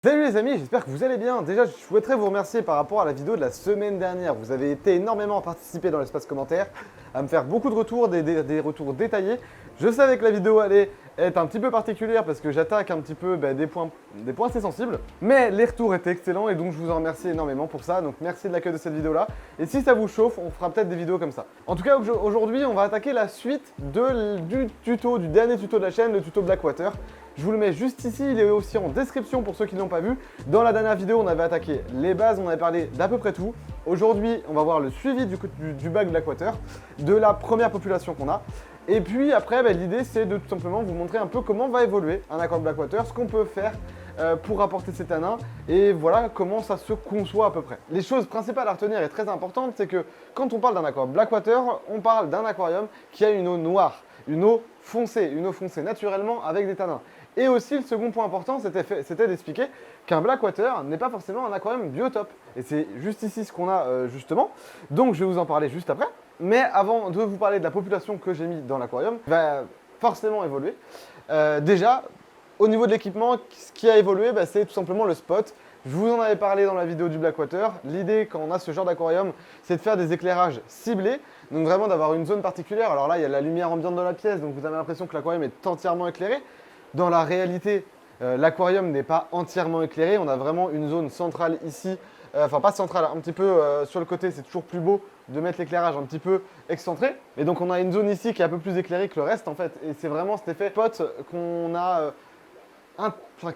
Salut les amis, j'espère que vous allez bien. Déjà, je souhaiterais vous remercier par rapport à la vidéo de la semaine dernière. Vous avez été énormément à participer dans l'espace commentaire, à me faire beaucoup de retours, des retours détaillés. Je savais que la vidéo allait être un petit peu particulière parce que j'attaque un petit peu des points assez sensibles. Mais les retours étaient excellents et donc je vous en remercie énormément pour ça. Donc merci de l'accueil de cette vidéo-là. Et si ça vous chauffe, on fera peut-être des vidéos comme ça. En tout cas, aujourd'hui, on va attaquer la suite du dernier tuto de la chaîne, le tuto Blackwater. Je vous le mets juste ici, il est aussi en description pour ceux qui ne l'ont pas vu. Dans la dernière vidéo, on avait attaqué les bases, on avait parlé d'à peu près tout. Aujourd'hui, on va voir le suivi du bac Blackwater, de la première population qu'on a. Et puis après, l'idée c'est de tout simplement vous montrer un peu comment va évoluer un accord Blackwater, ce qu'on peut faire pour apporter ces tanins et voilà comment ça se conçoit à peu près. Les choses principales à retenir et très importantes, c'est que quand on parle d'un accord Blackwater, on parle d'un aquarium qui a une eau noire, une eau foncée naturellement avec des tanins. Et aussi, le second point important, c'était d'expliquer qu'un Blackwater n'est pas forcément un aquarium biotope. Et c'est juste ici ce qu'on a justement. Donc, je vais vous en parler juste après. Mais avant de vous parler de la population que j'ai mis dans l'aquarium, va forcément évoluer. Déjà, au niveau de l'équipement, ce qui a évolué, c'est tout simplement le spot. Je vous en avais parlé dans la vidéo du Blackwater. L'idée, quand on a ce genre d'aquarium, c'est de faire des éclairages ciblés. Donc vraiment d'avoir une zone particulière. Alors là, il y a la lumière ambiante dans la pièce, donc vous avez l'impression que l'aquarium est entièrement éclairé. Dans la réalité, l'aquarium n'est pas entièrement éclairé. On a vraiment une zone centrale ici. Enfin, pas centrale, un petit peu sur le côté. C'est toujours plus beau de mettre l'éclairage un petit peu excentré. Et donc, on a une zone ici qui est un peu plus éclairée que le reste, en fait. Et c'est vraiment cet effet spot qu'on a,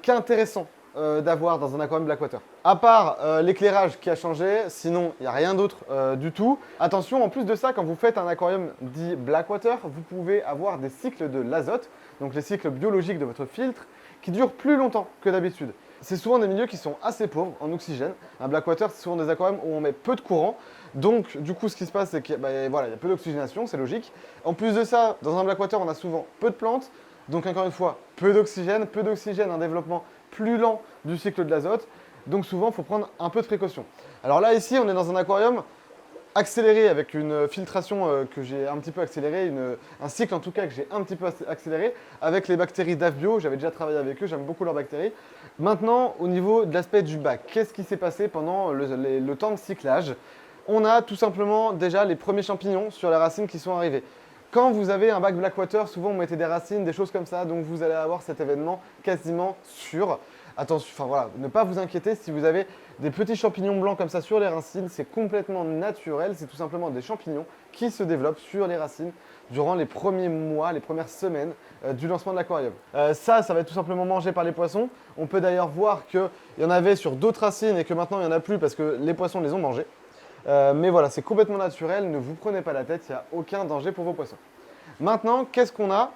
qui est intéressant d'avoir dans un aquarium Blackwater. À part l'éclairage qui a changé, sinon il n'y a rien d'autre du tout. Attention, en plus de ça, quand vous faites un aquarium dit Blackwater, vous pouvez avoir des cycles de l'azote, donc les cycles biologiques de votre filtre, qui durent plus longtemps que d'habitude. C'est souvent des milieux qui sont assez pauvres en oxygène. Un Blackwater, c'est souvent des aquariums où on met peu de courant. Donc, du coup, ce qui se passe, c'est qu'il voilà, y a peu d'oxygénation, c'est logique. En plus de ça, dans un Blackwater, on a souvent peu de plantes. Donc, encore une fois, peu d'oxygène, un développement plus lent du cycle de l'azote. Donc, souvent, il faut prendre un peu de précaution. Alors là, ici, on est dans un aquarium accéléré avec une filtration que j'ai un petit peu accélérée, un cycle en tout cas que j'ai un petit peu accéléré avec les bactéries d'AFBio. J'avais déjà travaillé avec eux, j'aime beaucoup leurs bactéries. Maintenant, au niveau de l'aspect du bac, qu'est-ce qui s'est passé pendant le temps de cyclage? On a tout simplement déjà les premiers champignons sur les racines qui sont arrivés. Quand vous avez un bac Blackwater, souvent vous mettez des racines, des choses comme ça, donc vous allez avoir cet événement quasiment sûr. Attention, enfin voilà, ne pas vous inquiéter si vous avez des petits champignons blancs comme ça sur les racines, c'est complètement naturel, c'est tout simplement des champignons qui se développent sur les racines durant les premiers mois, les premières semaines du lancement de l'aquarium. Ça va être tout simplement mangé par les poissons. On peut d'ailleurs voir qu'il y en avait sur d'autres racines et que maintenant il n'y en a plus parce que les poissons les ont mangés. Mais voilà, c'est complètement naturel, ne vous prenez pas la tête, il n'y a aucun danger pour vos poissons. Maintenant, qu'est-ce qu'on a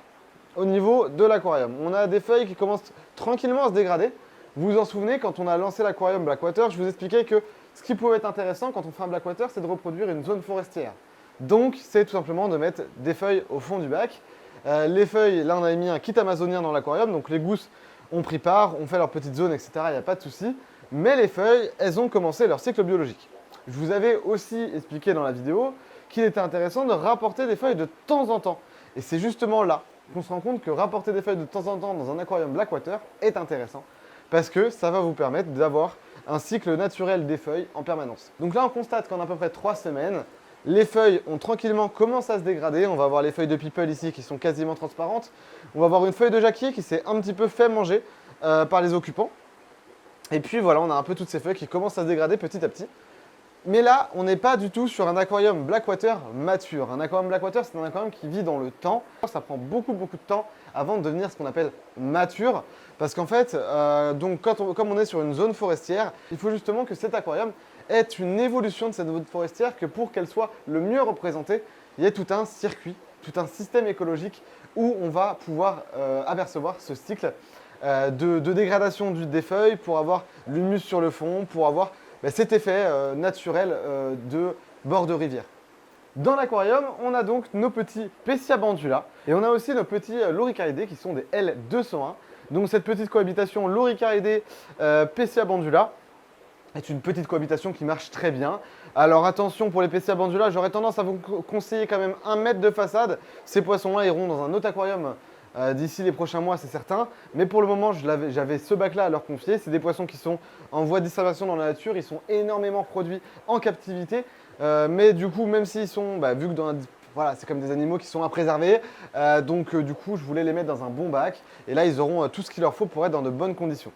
au niveau de l'aquarium? On a des feuilles qui commencent tranquillement à se dégrader. Vous vous en souvenez, quand on a lancé l'aquarium Blackwater, je vous expliquais que ce qui pouvait être intéressant quand on fait un Blackwater, c'est de reproduire une zone forestière. Donc, c'est tout simplement de mettre des feuilles au fond du bac. Les feuilles, là on avait mis un kit amazonien dans l'aquarium, donc les gousses ont pris part, ont fait leur petite zone, etc. Il n'y a pas de souci. Mais les feuilles, elles ont commencé leur cycle biologique. Je vous avais aussi expliqué dans la vidéo qu'il était intéressant de rapporter des feuilles de temps en temps. Et c'est justement là qu'on se rend compte que rapporter des feuilles de temps en temps dans un aquarium Blackwater est intéressant parce que ça va vous permettre d'avoir un cycle naturel des feuilles en permanence. Donc là, on constate qu'en à peu près 3 semaines, les feuilles ont tranquillement commencé à se dégrader. On va voir les feuilles de people ici qui sont quasiment transparentes. On va voir une feuille de jacquier qui s'est un petit peu fait manger par les occupants. Et puis voilà, on a un peu toutes ces feuilles qui commencent à se dégrader petit à petit. Mais là, on n'est pas du tout sur un aquarium Blackwater mature. Un aquarium Blackwater, c'est un aquarium qui vit dans le temps. Ça prend beaucoup de temps avant de devenir ce qu'on appelle mature. Parce qu'en fait, comme on est sur une zone forestière, il faut justement que cet aquarium ait une évolution de cette zone forestière, que pour qu'elle soit le mieux représentée, il y ait tout un circuit, tout un système écologique où on va pouvoir apercevoir ce cycle de dégradation des feuilles pour avoir l'humus sur le fond, pour avoir cet effet naturel de bord de rivière. Dans l'aquarium, on a donc nos petits Pessia bandula et on a aussi nos petits loricaridés qui sont des L201. Donc cette petite cohabitation loricaridés Pessia bandula est une petite cohabitation qui marche très bien. Alors attention pour les Pessia bandula, j'aurais tendance à vous conseiller quand même 1 mètre de façade. Ces poissons-là iront dans un autre aquarium d'ici les prochains mois, c'est certain. Mais pour le moment, j'avais ce bac-là à leur confier. C'est des poissons qui sont en voie de disparition dans la nature. Ils sont énormément produits en captivité. Mais du coup, même s'ils sont, vu que voilà, c'est comme des animaux qui sont à préserver, du coup, je voulais les mettre dans un bon bac. Et là, ils auront tout ce qu'il leur faut pour être dans de bonnes conditions.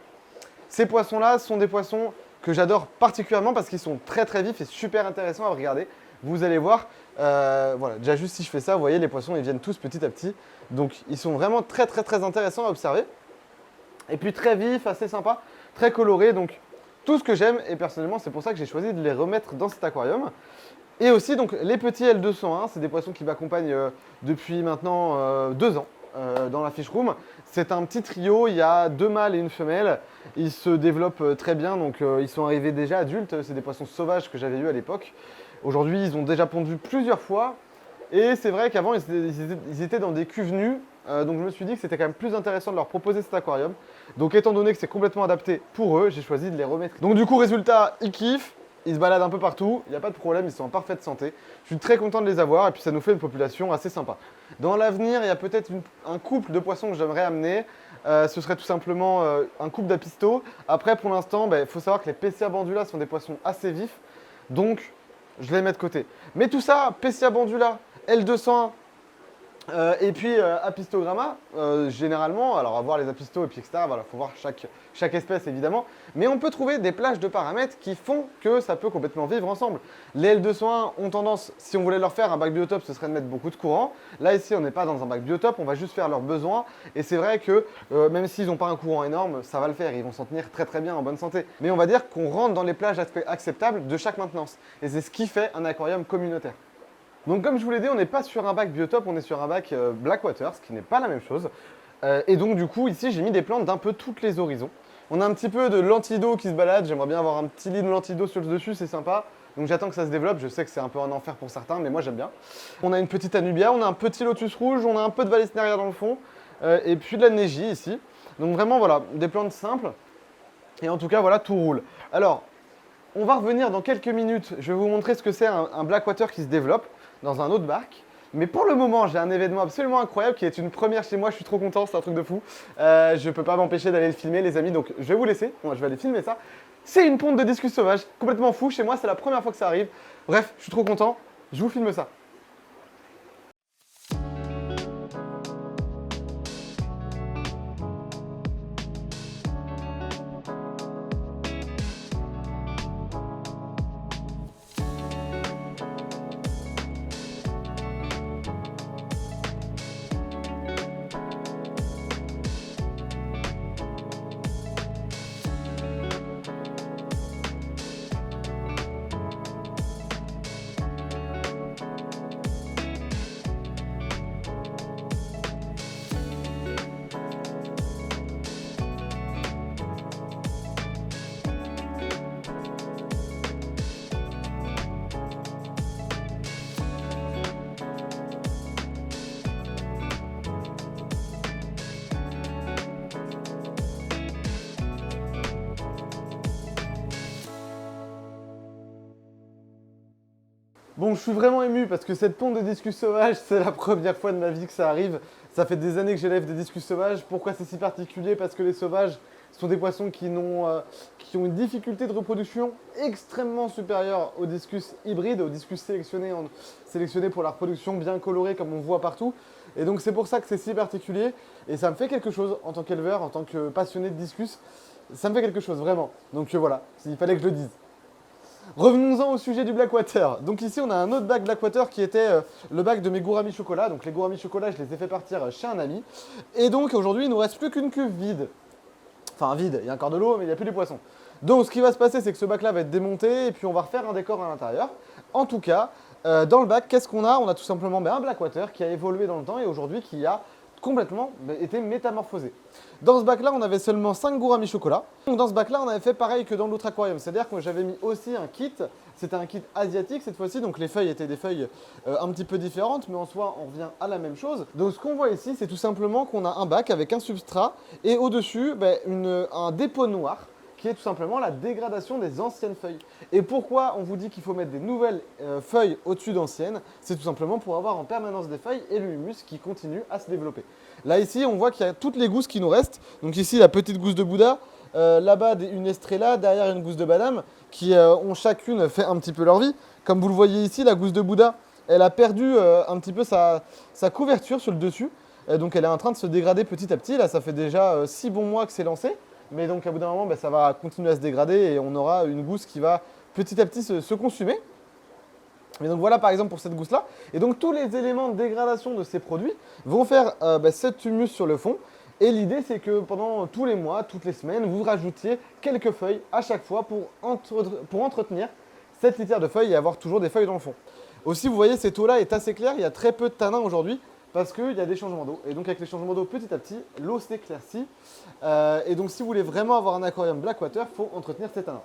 Ces poissons-là sont des poissons que j'adore particulièrement parce qu'ils sont très très vifs et super intéressants à regarder. Vous allez voir, voilà, déjà juste si je fais ça, vous voyez, les poissons, ils viennent tous petit à petit. Donc, ils sont vraiment très très très intéressants à observer. Et puis très vifs, assez sympas, très colorés. Donc, tout ce que j'aime, et personnellement, c'est pour ça que j'ai choisi de les remettre dans cet aquarium. Et aussi, donc, les petits L201, c'est des poissons qui m'accompagnent depuis maintenant 2 ans dans la fish room. C'est un petit trio, il y a 2 mâles et une femelle. Ils se développent très bien, donc ils sont arrivés déjà adultes. C'est des poissons sauvages que j'avais eus à l'époque. Aujourd'hui, ils ont déjà pondu plusieurs fois. Et c'est vrai qu'avant, ils étaient dans des cuves nues. Donc je me suis dit que c'était quand même plus intéressant de leur proposer cet aquarium. Donc étant donné que c'est complètement adapté pour eux, j'ai choisi de les remettre. Donc du coup, résultat, ils kiffent. Ils se baladent un peu partout, il n'y a pas de problème, ils sont en parfaite santé. Je suis très content de les avoir et puis ça nous fait une population assez sympa. Dans l'avenir, il y a peut-être un couple de poissons que j'aimerais amener. Ce serait tout simplement un couple d'apistos. Après, pour l'instant, il faut savoir que les Pessia bandula sont des poissons assez vifs. Donc, je les mets de côté. Mais tout ça, Pessia bandula, L201, et puis apistogramma, généralement, alors à voir les apistos et puis etc. Voilà, faut voir chaque espèce évidemment. Mais on peut trouver des plages de paramètres qui font que ça peut complètement vivre ensemble. Les L201 ont tendance, si on voulait leur faire un bac biotope, ce serait de mettre beaucoup de courant. Là ici, on n'est pas dans un bac biotope, on va juste faire leurs besoins. Et c'est vrai que même s'ils n'ont pas un courant énorme, ça va le faire. Ils vont s'en tenir très très bien en bonne santé. Mais on va dire qu'on rentre dans les plages acceptables de chaque maintenance. Et c'est ce qui fait un aquarium communautaire. Donc comme je vous l'ai dit, on n'est pas sur un bac biotope, on est sur un bac Blackwater, ce qui n'est pas la même chose. Et donc du coup, ici, j'ai mis des plantes d'un peu toutes les horizons. On a un petit peu de lentillo qui se balade, j'aimerais bien avoir un petit lit de lentillo sur le dessus, c'est sympa. Donc j'attends que ça se développe, je sais que c'est un peu un enfer pour certains, mais moi j'aime bien. On a une petite Anubia, on a un petit lotus rouge, on a un peu de Vallisneria dans le fond, et puis de la Neji ici. Donc vraiment voilà, des plantes simples. Et en tout cas, voilà, tout roule. Alors, on va revenir dans quelques minutes, je vais vous montrer ce que c'est un Blackwater qui se développe dans un autre bac. Mais pour le moment, j'ai un événement absolument incroyable qui est une première chez moi. Je suis trop content, c'est un truc de fou. Je ne peux pas m'empêcher d'aller le filmer, les amis. Donc, je vais vous laisser. Moi, je vais aller filmer ça. C'est une ponte de discus sauvage, complètement fou. Chez moi, c'est la première fois que ça arrive. Bref, je suis trop content. Je vous filme ça. Bon, je suis vraiment ému parce que cette ponte de discus sauvage, c'est la première fois de ma vie que ça arrive. Ça fait des années que j'élève des discus sauvages. Pourquoi c'est si particulier? Parce que les sauvages sont des poissons qui ont une difficulté de reproduction extrêmement supérieure aux discus hybrides, aux discus sélectionnés pour la reproduction bien colorée comme on voit partout. Et donc c'est pour ça que c'est si particulier. Et ça me fait quelque chose en tant qu'éleveur, en tant que passionné de discus. Ça me fait quelque chose, vraiment. Donc voilà, il fallait que je le dise. Revenons-en au sujet du Blackwater. Donc ici, on a un autre bac Blackwater qui était le bac de mes gouramis chocolat. Donc les gouramis chocolat, je les ai fait partir chez un ami. Et donc aujourd'hui, il ne nous reste plus qu'une cuve vide. Enfin vide, il y a encore de l'eau, mais il n'y a plus de poissons. Donc ce qui va se passer, c'est que ce bac-là va être démonté et puis on va refaire un décor à l'intérieur. En tout cas, dans le bac, qu'est-ce qu'on a? On a tout simplement un Blackwater qui a évolué dans le temps et aujourd'hui qui a complètement été métamorphosé. Dans ce bac-là, on avait seulement 5 gouramis chocolat. Donc dans ce bac-là, on avait fait pareil que dans l'autre aquarium. C'est-à-dire que j'avais mis aussi un kit. C'était un kit asiatique cette fois-ci. Donc les feuilles étaient des feuilles un petit peu différentes. Mais en soi, on revient à la même chose. Donc ce qu'on voit ici, c'est tout simplement qu'on a un bac avec un substrat. Et au-dessus, un dépôt noir qui est tout simplement la dégradation des anciennes feuilles. Et pourquoi on vous dit qu'il faut mettre des nouvelles feuilles au-dessus d'anciennes? C'est tout simplement pour avoir en permanence des feuilles et le humus qui continue à se développer. Là ici, on voit qu'il y a toutes les gousses qui nous restent. Donc ici, la petite gousse de Bouddha, là-bas une estrella, derrière une gousse de badam, qui ont chacune fait un petit peu leur vie. Comme vous le voyez ici, la gousse de Bouddha, elle a perdu un petit peu sa couverture sur le dessus. Donc elle est en train de se dégrader petit à petit. Là, ça fait déjà 6 bons mois que c'est lancé. Mais donc, à bout d'un moment, ça va continuer à se dégrader et on aura une gousse qui va petit à petit se consumer. Et donc, voilà par exemple pour cette gousse-là. Et donc, tous les éléments de dégradation de ces produits vont faire cet humus sur le fond. Et l'idée, c'est que pendant tous les mois, toutes les semaines, vous rajoutiez quelques feuilles à chaque fois pour entretenir cette litière de feuilles et avoir toujours des feuilles dans le fond. Aussi, vous voyez, cette eau-là est assez claire. Il y a très peu de tanins aujourd'hui, parce qu'il y a des changements d'eau. Et donc avec les changements d'eau, petit à petit, l'eau s'éclaircit. Et donc si vous voulez vraiment avoir un aquarium Blackwater, il faut entretenir ces tanins.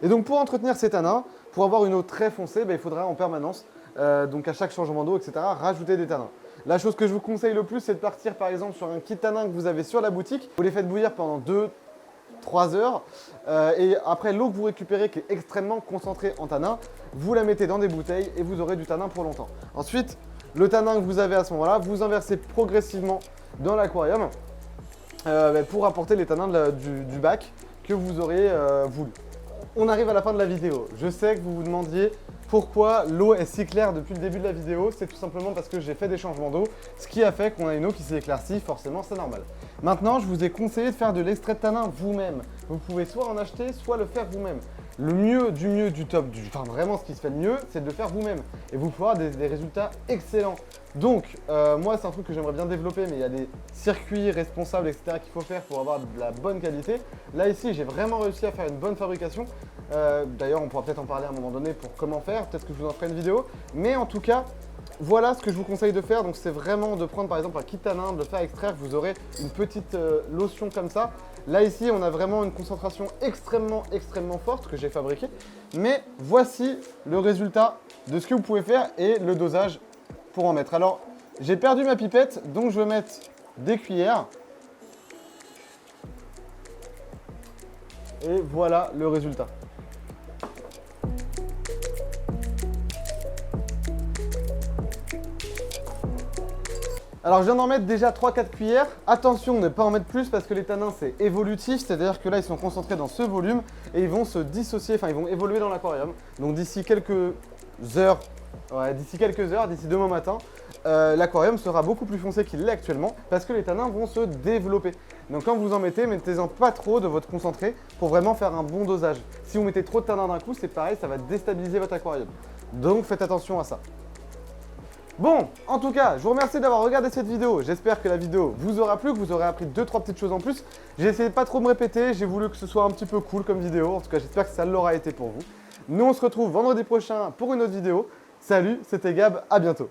Et donc pour entretenir ces tanins, pour avoir une eau très foncée, il faudra en permanence, donc à chaque changement d'eau, etc., rajouter des tanins. La chose que je vous conseille le plus, c'est de partir par exemple sur un kit tanin que vous avez sur la boutique. Vous les faites bouillir pendant 2-3 heures. Et après l'eau que vous récupérez, qui est extrêmement concentrée en tanin, vous la mettez dans des bouteilles et vous aurez du tanin pour longtemps. Ensuite, le tanin que vous avez à ce moment-là, vous inversez progressivement dans l'aquarium pour apporter les tanins du bac que vous aurez voulu. On arrive à la fin de la vidéo. Je sais que vous vous demandiez pourquoi l'eau est si claire depuis le début de la vidéo. C'est tout simplement parce que j'ai fait des changements d'eau, ce qui a fait qu'on a une eau qui s'est éclaircie, forcément c'est normal. Maintenant, je vous ai conseillé de faire de l'extrait de tanin vous-même. Vous pouvez soit en acheter, soit le faire vous-même. Le mieux, du top, enfin vraiment ce qui se fait le mieux, c'est de le faire vous-même. Et vous pourrez avoir des résultats excellents. Donc, moi c'est un truc que j'aimerais bien développer, mais il y a des circuits responsables, etc. qu'il faut faire pour avoir de la bonne qualité. Là ici, j'ai vraiment réussi à faire une bonne fabrication. D'ailleurs, on pourra peut-être en parler à un moment donné pour comment faire. Peut-être que je vous en ferai une vidéo. Mais en tout cas, voilà ce que je vous conseille de faire. Donc c'est vraiment de prendre par exemple un kit tanin, de le faire extraire. Vous aurez une petite lotion comme ça. Là ici, on a vraiment une concentration extrêmement forte que j'ai fabriquée. Mais voici le résultat de ce que vous pouvez faire et le dosage pour en mettre. Alors, j'ai perdu ma pipette, donc je vais mettre des cuillères. Et voilà le résultat. Alors je viens d'en mettre déjà 3-4 cuillères. Attention, ne pas en mettre plus parce que les tanins c'est évolutif, c'est-à-dire que là ils sont concentrés dans ce volume et ils vont se dissocier, enfin ils vont évoluer dans l'aquarium. Donc d'ici quelques heures, d'ici demain matin, l'aquarium sera beaucoup plus foncé qu'il l'est actuellement parce que les tanins vont se développer. Donc quand vous en mettez, mettez-en pas trop de votre concentré pour vraiment faire un bon dosage. Si vous mettez trop de tanins d'un coup, c'est pareil, ça va déstabiliser votre aquarium. Donc faites attention à ça. Bon, en tout cas, je vous remercie d'avoir regardé cette vidéo. J'espère que la vidéo vous aura plu, que vous aurez appris 2-3 petites choses en plus. J'ai essayé de pas trop me répéter, j'ai voulu que ce soit un petit peu cool comme vidéo. En tout cas, j'espère que ça l'aura été pour vous. Nous, on se retrouve vendredi prochain pour une autre vidéo. Salut, c'était Gab, à bientôt.